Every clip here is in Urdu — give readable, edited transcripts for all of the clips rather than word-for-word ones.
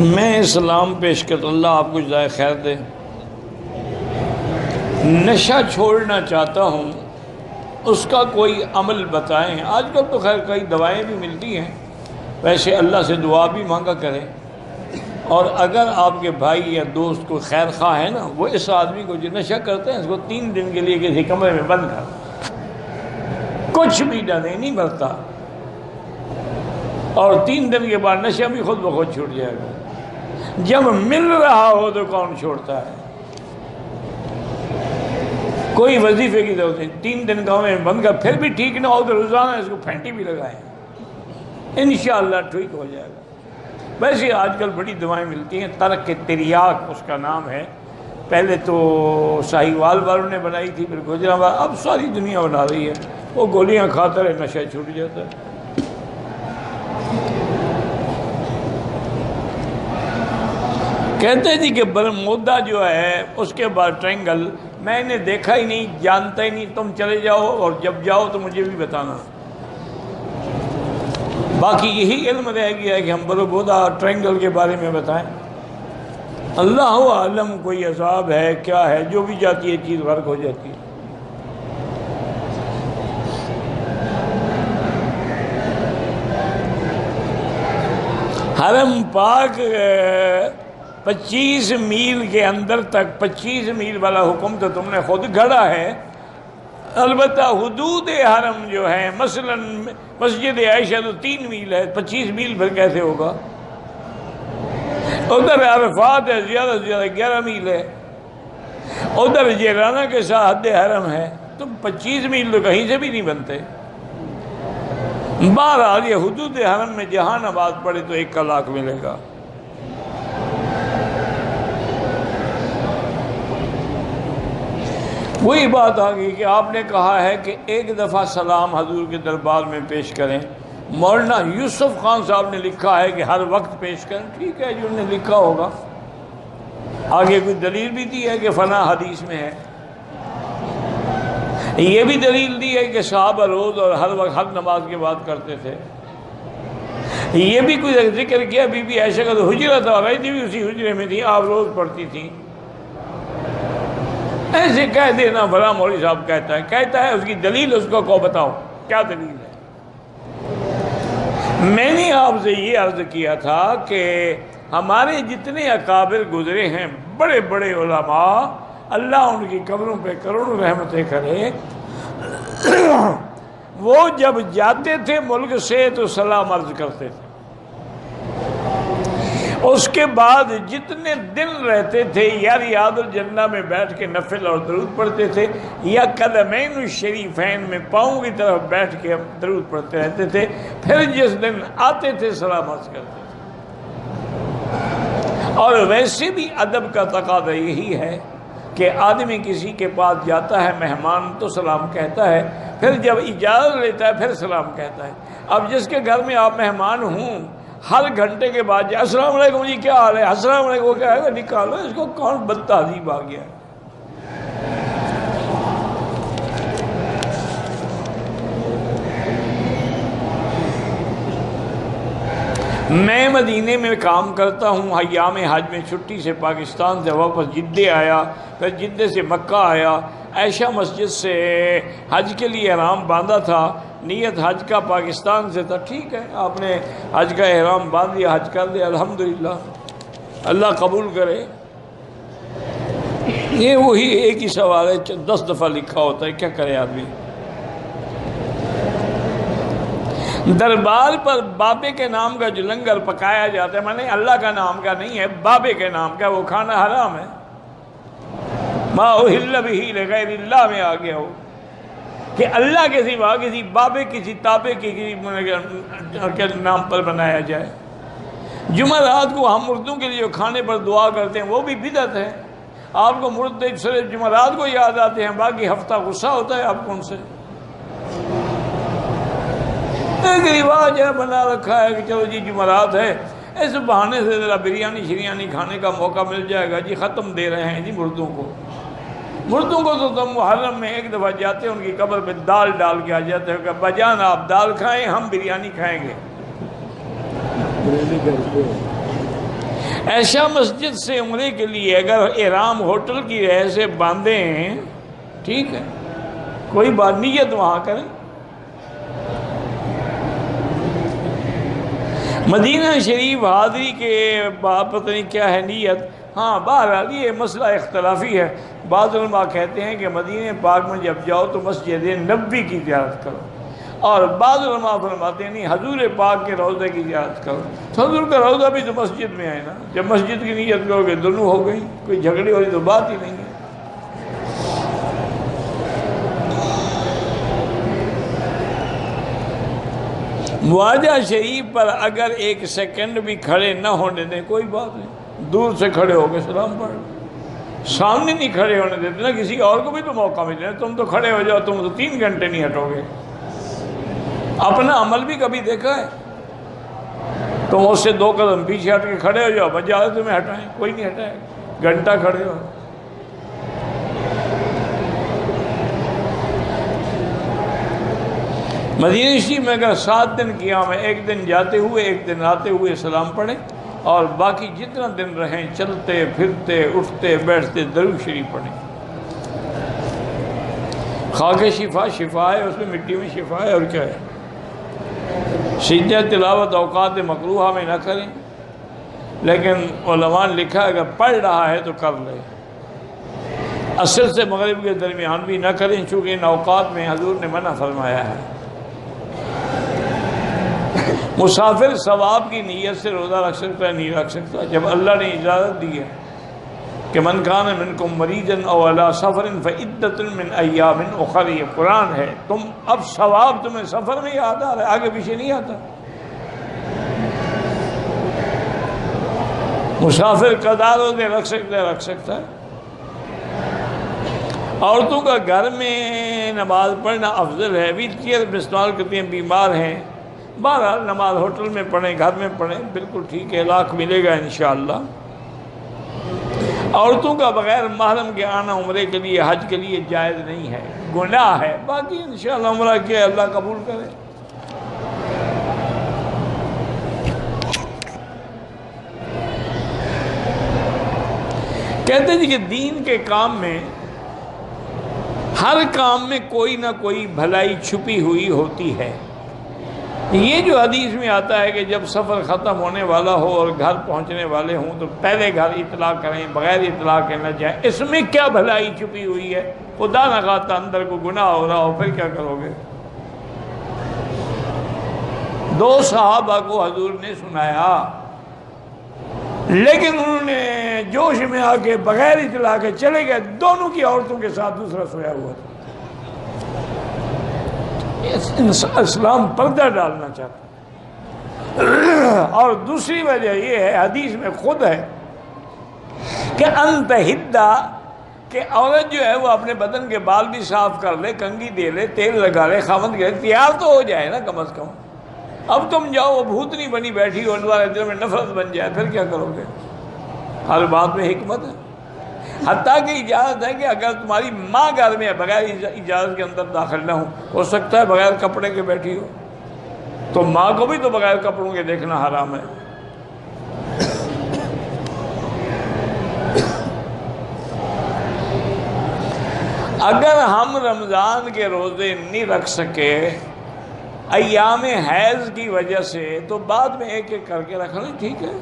میں سلام پیش کرتا ہوں، اللہ آپ کو جزائے خیر دے۔ نشہ چھوڑنا چاہتا ہوں، اس کا کوئی عمل بتائیں۔ آج کل تو خیر کئی دوائیں بھی ملتی ہیں، ویسے اللہ سے دعا بھی مانگا کریں، اور اگر آپ کے بھائی یا دوست کو خیر خواہ ہے نا، وہ اس آدمی کو جو نشہ کرتے ہیں اس کو 3 دن کے لیے کسی کمرے میں بند کر، کچھ بھی ڈالے نہیں مرتا، اور 3 دن کے بعد نشہ بھی خود بخود چھوٹ جائے گا۔ جب مل رہا ہو تو کون چھوڑتا ہے؟ کوئی وظیفے کی ضرورت نہیں، 3 دن کمرے میں بند کر، پھر بھی ٹھیک نہ ہو تو روزانہ اس کو پھینٹی بھی لگائیں، انشاءاللہ ٹھیک ہو جائے گا۔ ویسے آج کل بڑی دوائیں ملتی ہیں، ترک تریاک اس کا نام ہے، پہلے تو ساہیوال والوں نے بنائی تھی، پھر گجرات، اب ساری دنیا بنا رہی ہے، وہ گولیاں کھاتا رہے نشہ چھوٹ جاتا ہے۔ کہتے جی کہ برمودا جو ہے اس کے بعد ٹرینگل میں نے دیکھا ہی نہیں، جانتا ہی نہیں، تم چلے جاؤ اور جب جاؤ تو مجھے بھی بتانا۔ باقی یہی علم رہ گیا ہے کہ ہم برمودا ٹرینگل کے بارے میں بتائیں۔ اللہ عالم کوئی عذاب ہے کیا ہے، جو بھی جاتی ہے چیز غرق ہو جاتی ہے۔ حرم پاک 25 میل کے اندر تک، 25 میل والا حکم تو تم نے خود گھڑا ہے، البتہ حدود حرم جو ہے، مثلا مسجد عائشہ تو 3 میل ہے، 25 میل پھر کیسے ہوگا؟ ادھر عرفات ہے، زیادہ سے زیادہ 11 میل ہے، ادھر جیرانہ کے ساتھ حد حرم ہے، تو 25 میل تو کہیں سے بھی نہیں بنتے۔ بہرحال یہ حدود حرم میں جہاں نماز پڑھے تو 1 کا لاکھ ملے گا۔ وہی بات آ گئی کہ آپ نے کہا ہے کہ 1 دفعہ سلام حضور کے دربار میں پیش کریں۔ مولانا یوسف خان صاحب نے لکھا ہے کہ ہر وقت پیش کریں، ٹھیک ہے جو انہوں نے لکھا ہوگا، آگے کوئی دلیل بھی دی ہے کہ فلاں حدیث میں ہے، یہ بھی دلیل دی ہے کہ صحابہ روز اور ہر وقت ہر نماز کے بعد کرتے تھے، یہ بھی کوئی ذکر کیا بی بی عائشہ کا تو حجرہ تھا، رہتی بھی اسی حجرے میں تھی، آپ روز پڑھتی تھیں۔ ایسے کہہ دینا فلاں مولوی صاحب کہتا ہے، اس کی دلیل اس کو بتاؤ، کیا دلیل ہے؟ میں نے آپ سے یہ عرض کیا تھا کہ ہمارے جتنے اکابر گزرے ہیں، بڑے بڑے علماء، اللہ ان کی قبروں پہ کروڑوں رحمتیں کرے، وہ جب جاتے تھے ملک سے تو سلام عرض کرتے تھے، اس کے بعد جتنے دن رہتے تھے یا ریاض الجنہ میں بیٹھ کے نفل اور درود پڑھتے تھے، یا قدمین الشریفین میں پاؤں کی طرف بیٹھ کے درود پڑھتے رہتے تھے، پھر جس دن آتے تھے سلام عرض کرتے تھے۔ اور ویسے بھی ادب کا تقاضا یہی ہے کہ آدمی کسی کے پاس جاتا ہے مہمان تو سلام کہتا ہے، پھر جب اجازت لیتا ہے پھر سلام کہتا ہے۔ اب جس کے گھر میں آپ مہمان ہوں، ہر گھنٹے کے بعد السلام علیکم جی کیا حال ہے، السلام علیکم کیا ہے، نکالو اس کو، کون بد تہذیب آ گیا ہے۔ میں مدینے میں کام کرتا ہوں، ایام حج میں چھٹی سے پاکستان سے واپس جدے آیا، پھر جدے سے مکہ آیا، عائشہ مسجد سے حج کے لیے احرام باندھا تھا، نیت حج کا پاکستان سے تھا، ٹھیک ہے آپ نے حج کا احرام باندھ لیا، حج کر لیا، الحمدللہ، اللہ قبول کرے۔ یہ وہی ایک ہی سوال ہے، 10 دفعہ لکھا ہوتا ہے، کیا کرے آدمی۔ دربار پر بابے کے نام کا جو لنگر پکایا جاتا ہے، میں نے اللہ کا نام کا نہیں ہے، بابے کے نام کا، وہ کھانا حرام ہے، ما اہل بہ لغیر اللہ میں آ گیا ہو کہ اللہ کے سوا کسی بابے کسی تابے کے کسی نام پر بنایا جائے۔ جمعرات کو ہم مردوں کے لیے کھانے پر دعا کرتے ہیں، وہ بھی بدعت ہے۔ آپ کو مرد صرف جمعرات کو یاد آتے ہیں، باقی ہفتہ غصہ ہوتا ہے آپ کو ان سے۔ ایک رواج ہے بنا رکھا ہے کہ چلو جی جمعرات ہے، اس بہانے سے ذرا بریانی شریانی کھانے کا موقع مل جائے گا، جی ختم دے رہے ہیں جی مردوں کو۔ مردوں کو تو تم محرم میں 1 دفعہ جاتے ہیں، ان کی قبر پہ دال ڈال کے آ جاتے ہیں کہ بجان آپ دال کھائیں، ہم بریانی کھائیں گے۔ ایسا مسجد سے عمرے کے لیے اگر احرام ہوٹل کی رہ سے باندھیں ٹھیک ہے، کوئی بات نیت وہاں کریں. مدینہ شریف حاضری کے بعد پتہ نہیں کیا ہے نیت. ہاں بہرحال یہ مسئلہ اختلافی ہے. بعض علماء کہتے ہیں کہ مدینہ پاک میں جب جاؤ تو مسجد نبوی کی زیارت کرو، اور بعض علماء فرماتے ہیں نہیں حضور پاک کے روضے کی زیارت کرو. تو حضور کا روضہ بھی تو مسجد میں ہے نا، جب مسجد کی نیت کرو گے دونوں ہو گئی، کوئی جھگڑی والی تو بات ہی نہیں ہے. معاہدہ شریف پر اگر ایک سیکنڈ بھی کھڑے نہ ہونے دیں کوئی بات نہیں، دور سے کھڑے ہو کے سلام پڑھ، سامنے نہیں کھڑے ہونے دیتے نا، کسی اور کو بھی تو موقع ملے. تم تو کھڑے ہو جاؤ، تم تو 3 گھنٹے نہیں ہٹو گے. اپنا عمل بھی کبھی دیکھا ہے؟ تم اس سے 2 قدم پیچھے ہٹ کے کھڑے ہو جاؤ، بجا تمہیں ہٹائیں، کوئی نہیں ہٹائے. گھنٹہ کھڑے ہو. مدینہ شریف میں اگر 7 دن قیام ہے، 1 دن جاتے ہوئے 1 دن آتے ہوئے سلام پڑھیں، اور باقی جتنا دن رہیں چلتے پھرتے اٹھتے بیٹھتے درود شریف پڑھیں. خاک شفا شفا ہے، اس میں مٹی میں شفا ہے، اور کیا ہے. سجدہ تلاوت اوقات مکروہہ میں نہ کریں، لیکن علماء نے لکھا اگر پڑھ رہا ہے تو کر لے. عصر سے مغرب کے درمیان بھی نہ کریں، چونکہ ان اوقات میں حضور نے منع فرمایا ہے. مسافر ثواب کی نیت سے روزہ رکھ سکتا ہے نہیں رکھ سکتا؟ جب اللہ نے اجازت دی ہے کہ من کان منکم مریضا او علی سفر فعدۃ من ایام اخر، یہ قرآن ہے. تم اب ثواب تمہیں سفر میں یاد آ رہا ہے، آگے پیچھے نہیں آتا. مسافر قضا روزے رکھ سکتا ہے. عورتوں کا گھر میں نماز پڑھنا افضل ہے. ویل چیئر میں استعمال کرتی ہیں، بیمار ہیں. بہرحال نماز ہوٹل میں پڑھیں، گھر میں پڑھیں، بالکل ٹھیک ہے، لاکھ ملے گا انشاءاللہ. عورتوں کا بغیر محرم کے آنا عمرے کے لیے حج کے لیے جائز نہیں ہے، گناہ ہے. باقی انشاءاللہ عمرہ کیا اللہ قبول کرے. کہتے ہیں کہ دین کے کام میں ہر کام میں کوئی نہ کوئی بھلائی چھپی ہوئی ہوتی ہے. یہ جو حدیث میں آتا ہے کہ جب سفر ختم ہونے والا ہو اور گھر پہنچنے والے ہوں تو پہلے گھر اطلاع کریں، بغیر اطلاع کے نہ جائیں، اس میں کیا بھلائی چھپی ہوئی ہے؟ خدا نہ خواستہ اندر کو گناہ ہو رہا ہو، پھر کیا کرو گے؟ 2 صحابہ کو حضور نے سنایا، لیکن انہوں نے جوش میں آ کے بغیر اطلاع کے چلے گئے. دونوں کی عورتوں کے ساتھ دوسرا سویا ہوا تھا. اسلام پردہ ڈالنا چاہتا. اور دوسری وجہ یہ ہے، حدیث میں خود ہے کہ انت ہدا، کہ عورت جو ہے وہ اپنے بدن کے بال بھی صاف کر لے، کنگھی دے لے، تیل لگا لے، خامد کے تیار تو ہو جائے نا کم از کم. اب تم جاؤ وہ بھوتنی بنی بیٹھی ہو، تمہارے دل میں نفرت بن جائے، پھر کیا کرو گے؟ ہر بات میں حکمت ہے. حتیٰ کہ اجازت ہے کہ اگر تمہاری ماں گھر میں بغیر اجازت کے اندر داخل نہ ہو سکتا ہے بغیر کپڑے کے بیٹھی ہو، تو ماں کو بھی تو بغیر کپڑوں کے دیکھنا حرام ہے. اگر ہم رمضان کے روزے نہیں رکھ سکے ایام حیض کی وجہ سے تو بعد میں ایک ایک کر کے رکھ لیں، ٹھیک ہے.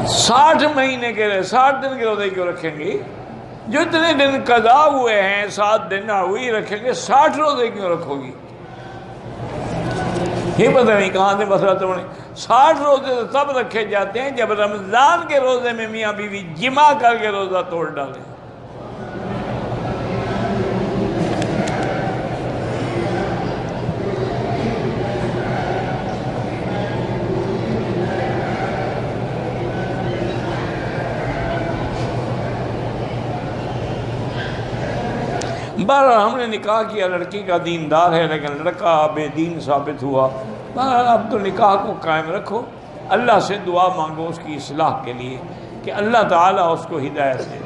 60 مہینے کے 60 دن کے روزے کیوں رکھیں گی؟ جو اتنے دن قضا ہوئے ہیں 7 دن ہوئی رکھیں گے، 60 روزے کیوں رکھو گی؟ یہ پتہ نہیں کہاں سے مسئلہ توڑیں. 60 روزے تو تب رکھے جاتے ہیں جب رمضان کے روزے میں میاں بیوی جمع کر کے روزہ توڑ ڈالیں. بہرحال ہم نے نکاح کیا، لڑکی کا دیندار ہے لیکن لڑکا بے دین ثابت ہوا. بہرحال اب تو نکاح کو قائم رکھو، اللہ سے دعا مانگو اس کی اصلاح کے لیے کہ اللہ تعالیٰ اس کو ہدایت دے.